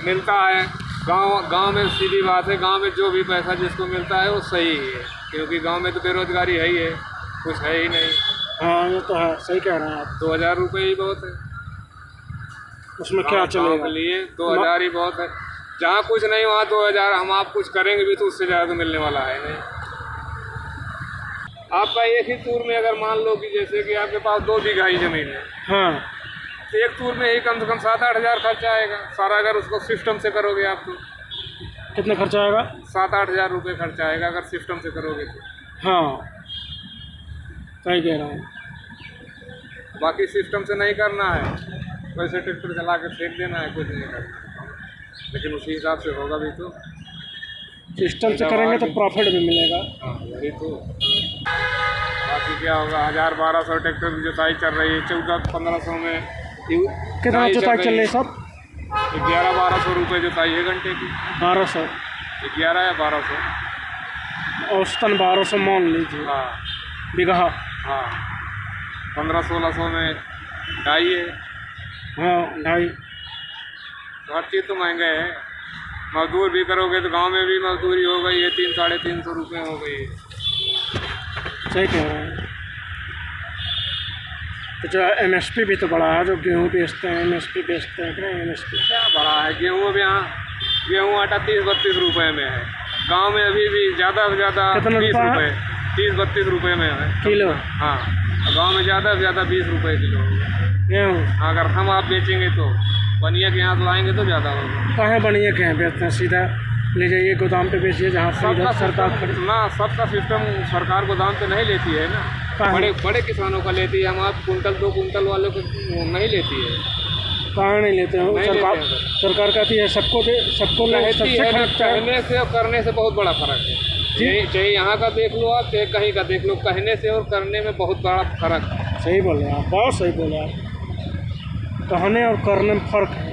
मिलता है। गांव में सीधी बात है, गांव में जो भी पैसा जिसको मिलता है वो सही ही है, क्योंकि गांव में तो बेरोजगारी है ही है, कुछ है ही नहीं। हाँ ये तो है, सही कह रहे हैं आप। 2000 रुपये ही बहुत है उसमें, क्या चलेगा के लिए 2000 ही बहुत है। जहाँ कुछ नहीं वहाँ 2000, हम आप कुछ करेंगे भी तो उससे ज़्यादा तो मिलने वाला है नहीं। आपका एक ही टूर में अगर मान लो कि जैसे कि आपके पास 2 बीघा ही ज़मीन है, हाँ, तो एक टूर में ही कम से कम 7-8 हज़ार खर्चा आएगा सारा। अगर उसको सिस्टम से करोगे आप तो कितना खर्चा आएगा? 7-8 हज़ार रुपये खर्चा आएगा अगर सिस्टम से करोगे तो। हाँ सही कह रहा हूँ। बाकी सिस्टम से नहीं करना है, वैसे ट्रैक्टर चला के फेंक देना है, कुछ नहीं करना, लेकिन उसी हिसाब से होगा भी तो। सिस्टम से करेंगे तो प्रॉफिट भी मिलेगा। हाँ वही तो। बाकी क्या होगा, 1000-1200 ट्रैक्टर की जुताई चल रही है, 1400-1500 में कितना जुताई चल रही है सब? 1100-1200 रुपये जुताई है घंटे की। 1200? 11 या 1200, औसतन 1200 मान लीजिए। हाँ बीघा। हाँ। 1500-1600 में ढाई है। हाँ ढाई। तो हर चीज़ तो महंगा है। मजदूर भी करोगे तो गांव में भी मजदूरी हो गई है, 300-350 रुपये हो गई है। सही कह रहे हैं। तो जो MSP भी तो बड़ा है, जो गेहूँ बेचते हैं MSP बेचते हैं कि नहीं? MSP क्या बड़ा है, गेहूँ भी यहाँ गेहूँ आटा 30-32 रुपये में है। गांव में अभी भी ज़्यादा से ज़्यादा 20 रुपये, 30-32 रुपये में है किलो। हाँ, गांव में ज़्यादा से ज़्यादा 20 रुपये किलो गेहूँ। अगर हम आप बेचेंगे तो बनिया के यहाँ लाएंगे तो ज़्यादा होगा। कहाँ बनिए के हैं बेचते हैं? सीधा ले जाइए गोदाम पे बेचिए, जहाँ सबका सरकार ना, सबका सिस्टम सरकार गोदाम पे नहीं लेती है ना, बड़े किसानों का लेती है। हम आप कुंटल 2 कुंटल वालों को नहीं लेती है। कहाँ नहीं लेते हैं? सरकार कहती है सबको दे, सबको कहने से और करने से बहुत बड़ा फर्क है। चाहे यहाँ का देख लो आप, चाहे कहीं का देख लो, कहने से और करने में बहुत बड़ा फर्क है। सही बोले आप, बहुत सही बोले आप। कहने और करने में फ़र्क है।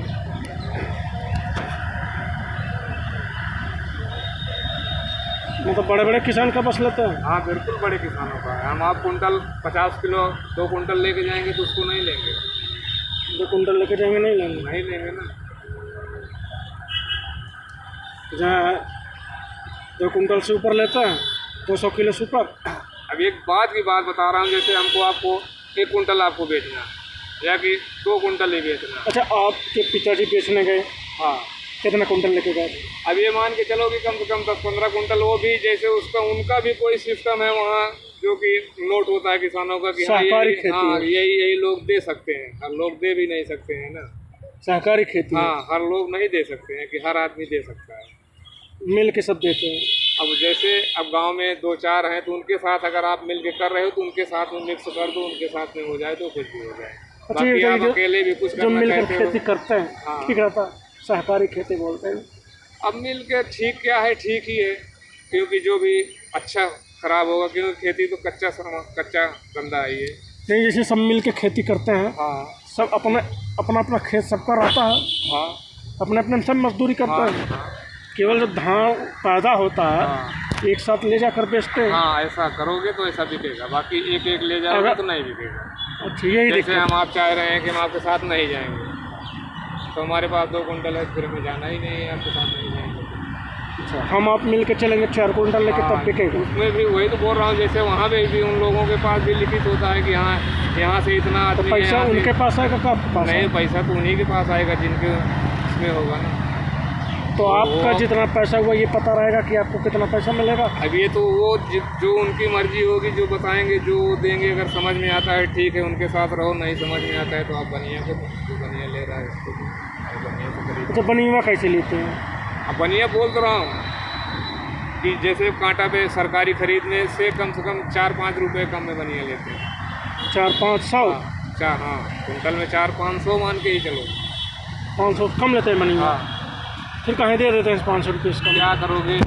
मतलब बड़े बड़े किसान का बस लेते हैं? हाँ बिल्कुल, बड़े किसानों का है। हम आप कुंटल 50 किलो 2 कुंटल लेके जाएंगे तो उसको नहीं लेंगे। 2 कुंटल लेके जाएंगे? नहीं लेंगे। नहीं लेंगे ना। जहाँ 2 कुंटल से ऊपर लेते हैं, 200 किलो से ऊपर। अब एक बात की बात बता रहा हूँ, जैसे आपको 1 कुंटल आपको बेचना या कि 2 कुंटल ही बेचना। अच्छा, आपके पिताजी बेचने गए? हाँ। कितना कुंटल लेके गए? अब ये मान के चलो कि कम से कम 10-15 कुंटल, वो भी जैसे उनका भी कोई सिस्टम है वहाँ, जो कि नोट होता है किसानों का कि सहकारी खेती। हाँ यही लोग दे सकते हैं, हर लोग दे भी नहीं सकते हैं ना। सहकारी खेती। हाँ, हर लोग नहीं दे सकते हैं कि हर आदमी दे सकता है। मिल के सब देते हैं। अब जैसे अब गांव में 2-4 हैं तो उनके साथ अगर आप मिल के कर रहे हो तो उनके साथ में मिक्स कर दो, उनके साथ में हो जाए तो कुछ भी हो जाए। बाकी आप अकेले भी कुछ जो मिल करना कर चाहते खेती करते हैं, हाँ। ठीक रहता है, सहकारी खेती बोलते हैं। अब मिल के ठीक क्या है, ठीक ही है, क्योंकि जो भी अच्छा खराब होगा, क्योंकि खेती तो कच्चा गंदा है ये। नहीं, जैसे सब मिल के खेती करते हैं, हाँ, सब अपना खेत सबका रहता है, हाँ, अपने सब मजदूरी करते हैं। हाँ, केवल जो धान पैदा होता है, हाँ, एक साथ ले जाकर बेचते हैं। हाँ, ऐसा करोगे तो ऐसा बिकेगा, बाकी एक ले जाओगे तो नहीं बिकेगा। अच्छा, यही जैसे हम आप चाह रहे हैं कि हम आपके साथ नहीं जाएंगे, तो हमारे पास 2 कुंटल है, फिर हमें जाना ही नहीं है, आपके साथ नहीं जाएंगे। अच्छा, हम आप मिल के चलेंगे 4 कुंटल लेके, तब बिकेगा। उसमें भी वही तो बोल रहा हूँ, जैसे वहाँ पे भी उन लोगों के पास भी लिखित होता है कि हाँ यहाँ से इतना तो आदमी पैसा उनके पास आएगा का आपके पास? नहीं, पैसा तो उन्हीं के पास आएगा जिनके इसमें होगा ना। तो आपका जितना पैसा हुआ ये पता रहेगा कि आपको कितना पैसा मिलेगा? अब ये तो वो जो उनकी मर्जी होगी, जो बताएंगे, जो देंगे। अगर समझ में आता है ठीक है, उनके साथ रहो, नहीं समझ में आता है तो आप बनिया को, जो बनिया ले रहा है उसको बनिया को खरीद। तो बनिया कैसे लेते हैं? अब बनिया बोल तो रहा हूँ कि जैसे कांटा पे सरकारी खरीदने से कम 4-5 रुपये कम में बनिया लेते हैं। 400-500? हाँ, कुंटल में 400-500 मान के ही चलो। 500 कम लेते हैं बनिया? हाँ। फिर कहीं दे देते हैं 500 रुपये इसका? क्या करोगे,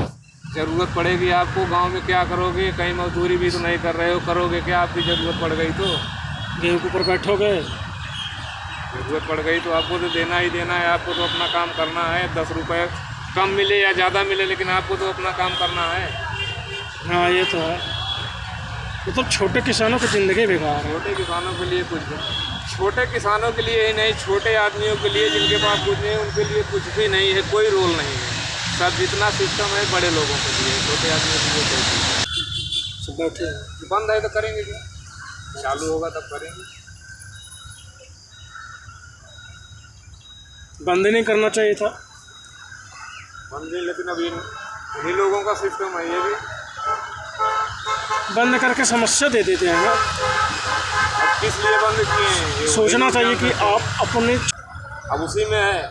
ज़रूरत पड़ेगी आपको गांव में, क्या करोगे? कहीं मजदूरी भी तो नहीं कर रहे हो, करोगे क्या? आपकी ज़रूरत पड़ गई तो गेहूँ के ऊपर बैठोगे, ज़रूरत पड़ गई तो आपको तो देना ही देना है। आपको तो अपना काम करना है, 10 रुपये कम मिले या ज़्यादा मिले, लेकिन आपको तो अपना काम करना है। हाँ ये तो है। मतलब छोटे किसानों की ज़िंदगी बेकार है। छोटे किसानों के लिए कुछ छोटे किसानों के लिए ही नहीं, छोटे आदमियों के लिए जिनके पास कुछ नहीं, उनके लिए कुछ भी नहीं है, कोई रोल नहीं है। सब जितना सिस्टम है बड़े लोगों के लिए, छोटे आदमियों के लिए कोई नहीं है। सब बैठे हैं। बंद है तो करेंगे क्या, चालू होगा तब करेंगे। बंद ही नहीं करना चाहिए था। बंद नहीं, लेकिन अभी इन्हीं लोगों का सिस्टम है ये भी। बंद करके समस्या दे देते हैं ना। अब किस लिए बंद किए हैं ये सोचना वही चाहिए लोग कि जानते हैं। आप अपने अब उसी में है,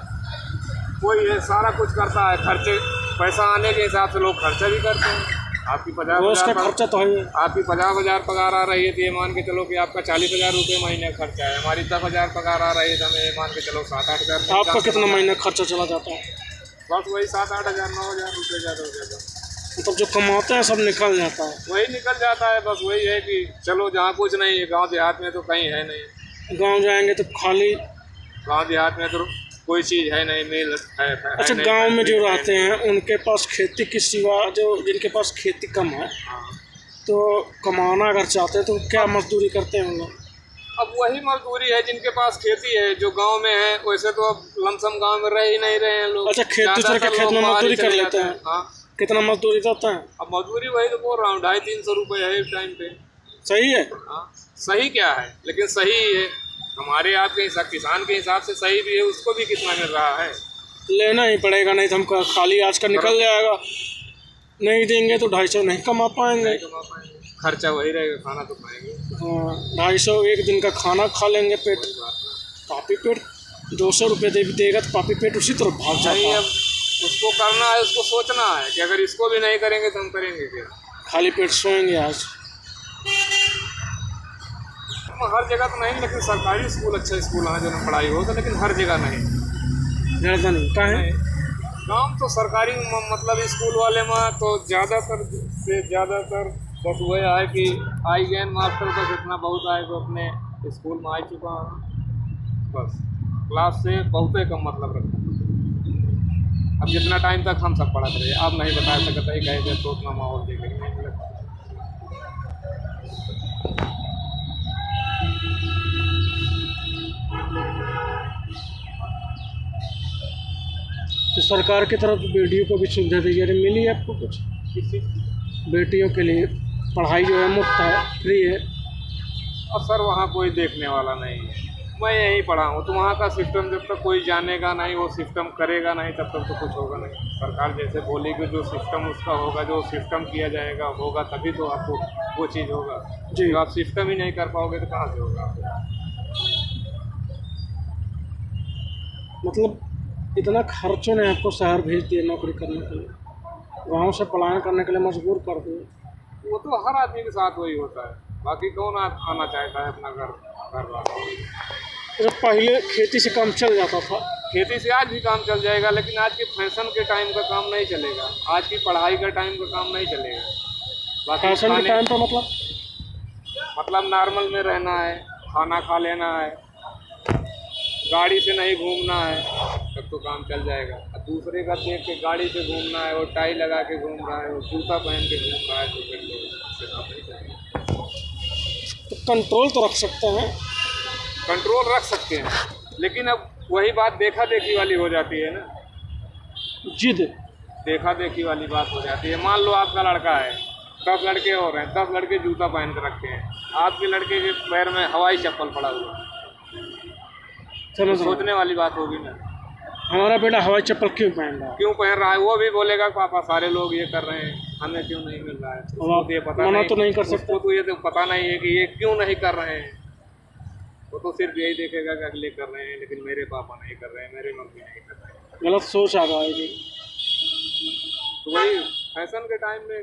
कोई है सारा कुछ करता है, खर्चे पैसा आने के हिसाब से लोग खर्चा भी करते हैं। आपकी रोज का 50,000 खर्चा तो है ही। आपकी 50,000 पगार आ रही है तो ये मान के चलो कि आपका 40,000 रुपये महीने का खर्चा है। हमारी 10,000 पगार आ रही है तो हमें ये मान के चलो 7-8 हज़ार। आपका कितना महीने खर्चा चला जाता है? बस वही 7-8 हज़ार 9,000 रुपये ज़्यादा हो जाता है। मतलब जो कमाते हैं सब निकल जाता है। वही निकल जाता है। बस वही है कि चलो जहाँ कुछ नहीं है, गांव देहात में तो कहीं है नहीं। गांव जाएंगे तो खाली। गांव देहात में तो कोई चीज़ है नहीं, मिल है अच्छा, नहीं, गांव में जो फैक्ट्री है रहते हैं उनके पास खेती के सिवा, जो जिनके पास खेती कम है, हाँ। तो कमाना अगर चाहते हैं तो क्या मजदूरी करते हैं लोग? अब वही मजदूरी है जिनके पास खेती है, जो गांव में है। वैसे तो अब लमसम गांव में रह ही नहीं रहे हैं लोग। अच्छा, खेत दूसरे के ज़्यादातर खेत में लोग बाहर ही मजदूरी कर चले लेते जाते हैं। हाँ। कितना मजदूरी देता है? अब मजदूरी वही तो बोल रहा हूँ, 250-300 रुपये है इस टाइम पे। सही है। हाँ, सही क्या है, लेकिन सही है हमारे आपके हिसाब, किसान के हिसाब से सही भी है। उसको भी कितना मिल रहा है? लेना ही पड़ेगा, नहीं तो हम खाली आज का निकल जाएगा। नहीं देंगे तो 250 नहीं कमा पाएंगे। नहीं कमा पाएंगे, खर्चा वही रहेगा, खाना तो खाएंगे। हाँ, 250 एक दिन का खाना खा लेंगे, पेट कोई बात नहीं। पापी पेट 200 रुपये देगा तो पापी पेट उसी तरफ भाग जाता नहीं, है। अब उसको करना है, उसको सोचना है कि अगर इसको भी नहीं करेंगे तो हम करेंगे क्या। खाली पेट सोएंगे आज। हर जगह तो नहीं, लेकिन सरकारी स्कूल अच्छा स्कूल है जो पढ़ाई हो तो, लेकिन हर जगह नहीं। ज़्यादा नहीं का है। गाँव तो सरकारी मतलब स्कूल वाले में तो ज़्यादातर से ज़्यादातर बस वह है कि आई गए मास्टर बस इतना बहुत आए तो अपने स्कूल में आ चुका हूँ, बस क्लास से बहुत ही कम मतलब रखता। अब जितना टाइम तक हम सब पढ़ते रहे, अब नहीं बता सकता ही कहे तो उतना माहौल देखे नहीं मिला। तो सरकार की तरफ बेटियों को भी सुविधा दी जा रही, मिली है आपको कुछ? किसी बेटियों के लिए पढ़ाई जो है मुफ्त है, फ्री है। और सर वहाँ कोई देखने वाला नहीं है। मैं यहीं पढ़ा हूँ तो वहाँ का सिस्टम जब तक कोई जानेगा नहीं, वो सिस्टम करेगा नहीं, तब तक तो कुछ होगा नहीं। सरकार जैसे बोलेगी जो सिस्टम उसका होगा, जो सिस्टम किया जाएगा होगा, तभी तो आपको वो चीज़ होगा जी। जो आप सिस्टम ही नहीं कर पाओगे तो कहाँ से होगा। मतलब इतना खर्चों ने आपको शहर भेज दिया नौकरी करने के लिए, गाँव से पलायन करने के लिए मजबूर कर दिए। वो तो हर आदमी के साथ वही होता है, बाकी कौन आना चाहता है अपना घर रहा। जब पहले खेती से काम चल जाता था, खेती से आज भी काम चल जाएगा, लेकिन आज के फैशन के टाइम का काम नहीं चलेगा, आज की पढ़ाई का टाइम का काम नहीं चलेगा। बाकी फैशन के टाइम पर मतलब नॉर्मल में रहना है, खाना खा लेना है, गाड़ी से नहीं घूमना है, तब तो काम चल जाएगा। अब दूसरे का देख के गाड़ी से घूमना है, वो टाई लगा के घूम रहा है, वो जूता पहन के घूम रहा है, तो फिर तो इससे काम नहीं चलेगा। तो कंट्रोल तो रख सकते हैं। कंट्रोल रख सकते हैं, लेकिन अब वही बात देखा देखी वाली हो जाती है ना। जिद देखा देखी वाली बात हो जाती है। मान लो आपका लड़का है, 10 लड़के और हैं, 10 लड़के जूता पहन के रखे हैं, आपके लड़के के पैर में हवाई चप्पल पड़ा हुआ है, तो सोचने वाली बात होगी ना, हमारा बेटा हवाई चप्पल क्यों पहन रहा है? क्यों पहन रहा है। वो भी बोलेगा पापा सारे लोग ये कर रहे हैं, हमें क्यों नहीं मिल रहा है। उसको तो ये पता मना नहीं, तो नहीं कर सकते। उसको तो ये तो पता नहीं है कि ये क्यों नहीं कर रहे हैं। वो तो सिर्फ यही देखेगा कि अगले कर रहे हैं, लेकिन मेरे पापा नहीं कर रहे हैं, मेरे मम्मी नहीं कर रहे हैं। गलत सोच आ रहा है जी। तो वही फैशन के टाइम में